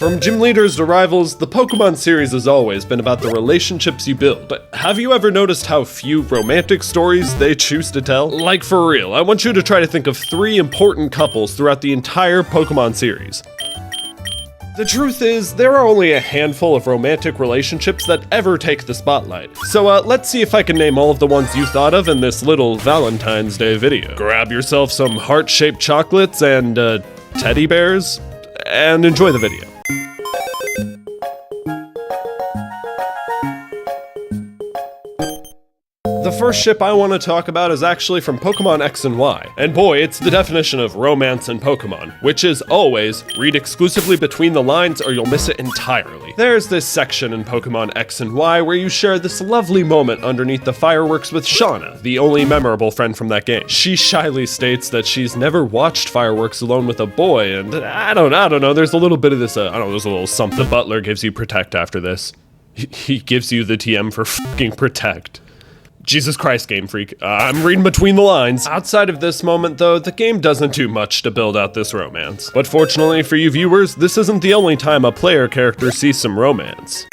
From gym leaders to rivals, the Pokémon series has always been about the relationships you build. But have you ever noticed how few romantic stories they choose to tell? Like for real, I want you to try to think of 3 important couples throughout the entire Pokémon series. The truth is, there are only a handful of romantic relationships that ever take the spotlight. So let's see if I can name all of the ones you thought of in this little Valentine's Day video. Grab yourself some heart-shaped chocolates and teddy bears, and enjoy the video. The first ship I want to talk about is actually from Pokémon X and Y. And boy, it's the definition of romance in Pokémon, which is always read exclusively between the lines or you'll miss it entirely. There's this section in Pokémon X and Y where you share this lovely moment underneath the fireworks with Shauna, the only memorable friend from that game. She shyly states that she's never watched fireworks alone with a boy, and I don't know, there's a little bit of this, there's a little something. The butler gives you Protect after this. He gives you the TM for fucking Protect. Jesus Christ, Game Freak. I'm reading between the lines. Outside of this moment, though, the game doesn't do much to build out this romance. But fortunately for you viewers, this isn't the only time a player character sees some romance.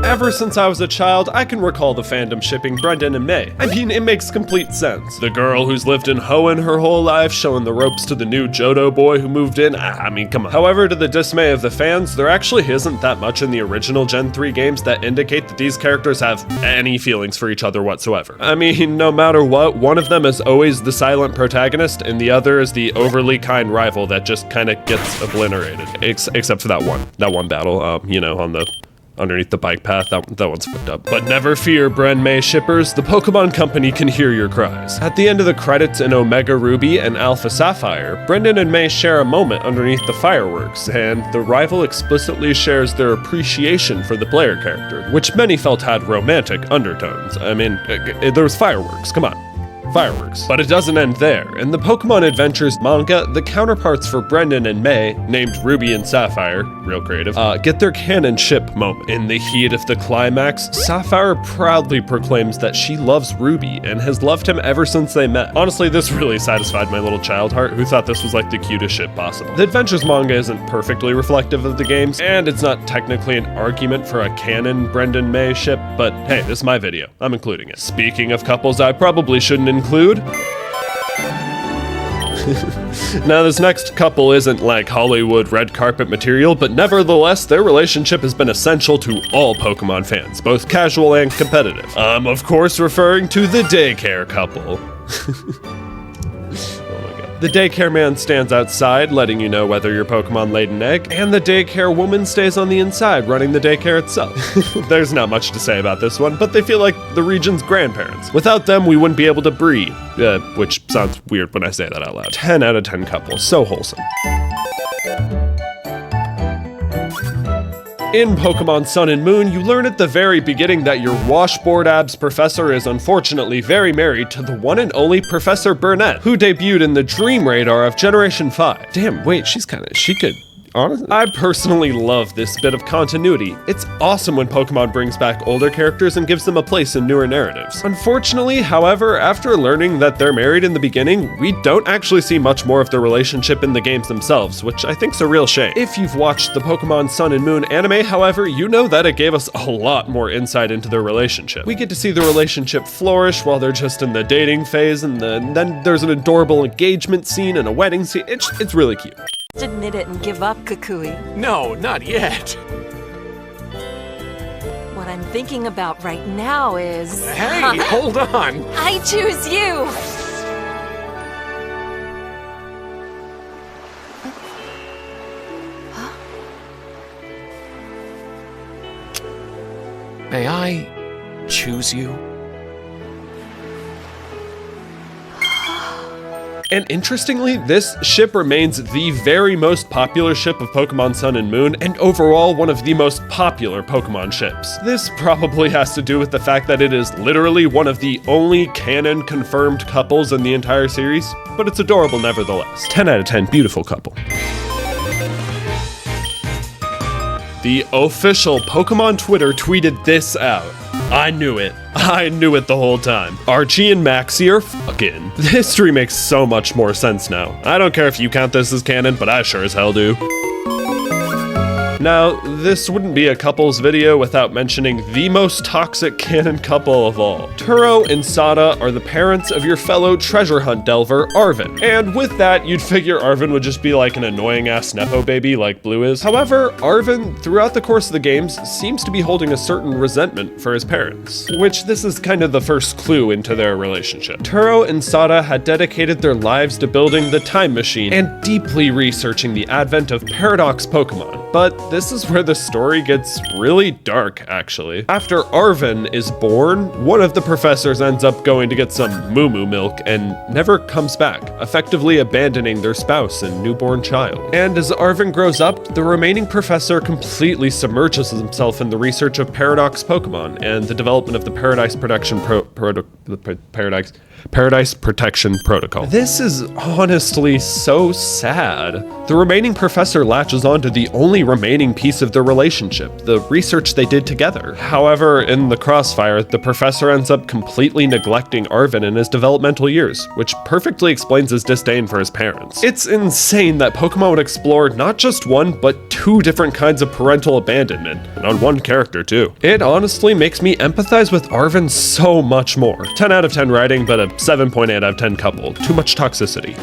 Ever since I was a child, I can recall the fandom shipping Brendan and May. I mean, it makes complete sense. The girl who's lived in Hoenn her whole life, showing the ropes to the new Johto boy who moved in, I mean, come on. However, to the dismay of the fans, there actually isn't that much in the original Gen 3 games that indicate that these characters have any feelings for each other whatsoever. I mean, no matter what, one of them is always the silent protagonist, and the other is the overly kind rival that just kinda gets obliterated. Except for that one battle, you know, on the underneath the bike path, that one's fucked up. But never fear, Bren May shippers, the Pokemon Company can hear your cries. At the end of the credits in Omega Ruby and Alpha Sapphire, Brendan and May share a moment underneath the fireworks, and the rival explicitly shares their appreciation for the player character, which many felt had romantic undertones. I mean, there was fireworks, come on. Fireworks. But it doesn't end there. In the Pokemon Adventures manga, the counterparts for Brendan and May, named Ruby and Sapphire, real creative, get their canon ship moment. In the heat of the climax, Sapphire proudly proclaims that she loves Ruby and has loved him ever since they met. Honestly, this really satisfied my little child heart who thought this was like the cutest ship possible. The Adventures manga isn't perfectly reflective of the games, and it's not technically an argument for a canon Brendan-May ship, but hey, this is my video. I'm including it. Speaking of couples I probably shouldn't include. Now, this next couple isn't like Hollywood red carpet material, but nevertheless, their relationship has been essential to all Pokemon fans, both casual and competitive. I'm of course referring to the daycare couple. The daycare man stands outside, letting you know whether your Pokemon laid an egg, and the daycare woman stays on the inside, running the daycare itself. There's not much to say about this one, but they feel like the region's grandparents. Without them, we wouldn't be able to breed, which sounds weird when I say that out loud. 10 out of 10 couple, so wholesome. In Pokemon Sun and Moon, you learn at the very beginning that your washboard abs professor is unfortunately very married to the one and only Professor Burnett, who debuted in the Dream Radar of Generation 5. Damn, wait, she could... Honestly, I personally love this bit of continuity. It's awesome when Pokemon brings back older characters and gives them a place in newer narratives. Unfortunately, however, after learning that they're married in the beginning, we don't actually see much more of their relationship in the games themselves, which I think's a real shame. If you've watched the Pokemon Sun and Moon anime, however, you know that it gave us a lot more insight into their relationship. We get to see the relationship flourish while they're just in the dating phase, and then there's an adorable engagement scene and a wedding scene. It's really cute. Admit it and give up, Kukui. No, not yet. What I'm thinking about right now is... Hey, hold on. I choose you! May I choose you? And interestingly, this ship remains the very most popular ship of Pokemon Sun and Moon, and overall one of the most popular Pokemon ships. This probably has to do with the fact that it is literally one of the only canon confirmed couples in the entire series, but it's adorable nevertheless. 10 out of 10, beautiful couple. The official Pokemon Twitter tweeted this out. I knew it. I knew it the whole time. Archie and Maxie are fucking. The history makes so much more sense now. I don't care if you count this as canon, but I sure as hell do. Now, this wouldn't be a couples video without mentioning the most toxic canon couple of all. Turo and Sada are the parents of your fellow treasure hunt delver, Arvin. And with that, you'd figure Arvin would just be like an annoying-ass Nepo baby like Blue is. However, Arvin, throughout the course of the games, seems to be holding a certain resentment for his parents, which this is kind of the first clue into their relationship. Turo and Sada had dedicated their lives to building the time machine and deeply researching the advent of Paradox Pokémon. But this is where the story gets really dark, actually. After Arvin is born, one of the professors ends up going to get some moo-moo milk and never comes back, effectively abandoning their spouse and newborn child. And as Arvin grows up, the remaining professor completely submerges himself in the research of Paradox Pokémon and the development of the Paradise Protection Paradise Protection Protocol. This is honestly so sad. The remaining professor latches on to the only remaining piece of their relationship, the research they did together. However, in the crossfire, the professor ends up completely neglecting Arvin in his developmental years, which perfectly explains his disdain for his parents. It's insane that Pokemon would explore not just one, but two different kinds of parental abandonment, and on one character too. It honestly makes me empathize with Arvin so much more. 10 out of 10 writing, but a 7.8 out of 10 couple. Too much toxicity.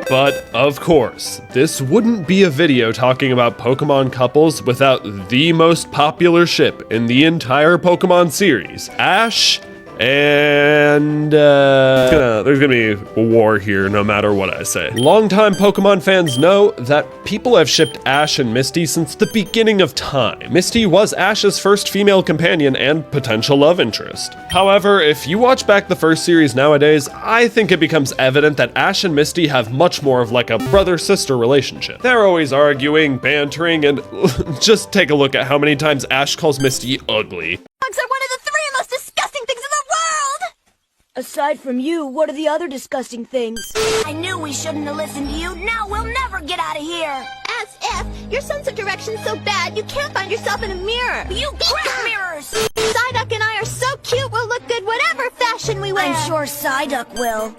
But, of course, this wouldn't be a video talking about Pokemon couples without the most popular ship in the entire Pokemon series, Ash and, there's gonna be a war here no matter what I say. Longtime Pokemon fans know that people have shipped Ash and Misty since the beginning of time. Misty was Ash's first female companion and potential love interest. However, if you watch back the first series nowadays, I think it becomes evident that Ash and Misty have much more of like a brother-sister relationship. They're always arguing, bantering, and just take a look at how many times Ash calls Misty ugly. Dogs are one of the three most disgusting things in the world! Aside from you, what are the other disgusting things? I knew we shouldn't have listened to you. Now we'll never get out of here. As if your sense of direction's so bad you can't find yourself in a mirror. You grab mirrors! Psyduck and I are so cute we'll look good whatever fashion we wear. I'm sure Psyduck will.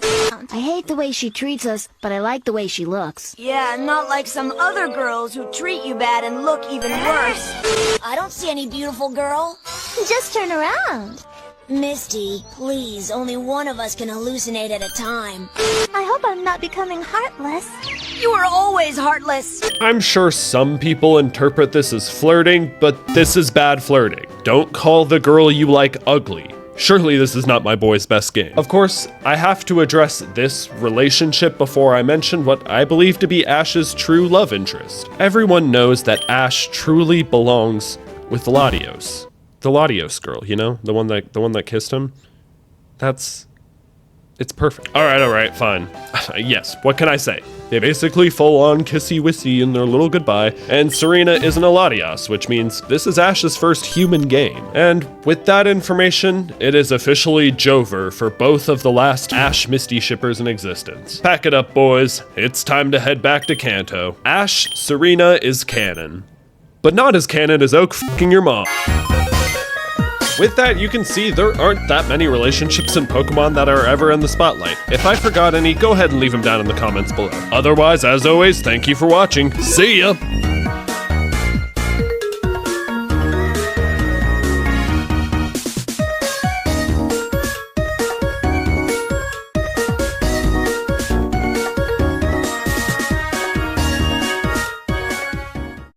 I hate the way she treats us, but I like the way she looks. Yeah, not like some other girls who treat you bad and look even worse. I don't see any beautiful girl. Just turn around. Misty, please, only one of us can hallucinate at a time. I hope I'm not becoming heartless. You were always heartless. I'm sure some people interpret this as flirting, but this is bad flirting. Don't call the girl you like ugly. Surely this is not my boy's best game. Of course, I have to address this relationship before I mention what I believe to be Ash's true love interest. Everyone knows that Ash truly belongs with Latios. The Latios girl, you know? The one that kissed him? It's perfect. All right, fine. Yes, what can I say? They basically full-on kissy-wissy in their little goodbye, and Serena isn't a Latios, which means this is Ash's first human game. And with that information, it is officially Jover for both of the last Ash-Misty shippers in existence. Pack it up, boys. It's time to head back to Kanto. Ash, Serena is canon. But not as canon as Oak f***ing your mom. With that, you can see there aren't that many relationships in Pokemon that are ever in the spotlight. If I forgot any, go ahead and leave them down in the comments below. Otherwise, as always, thank you for watching. See ya!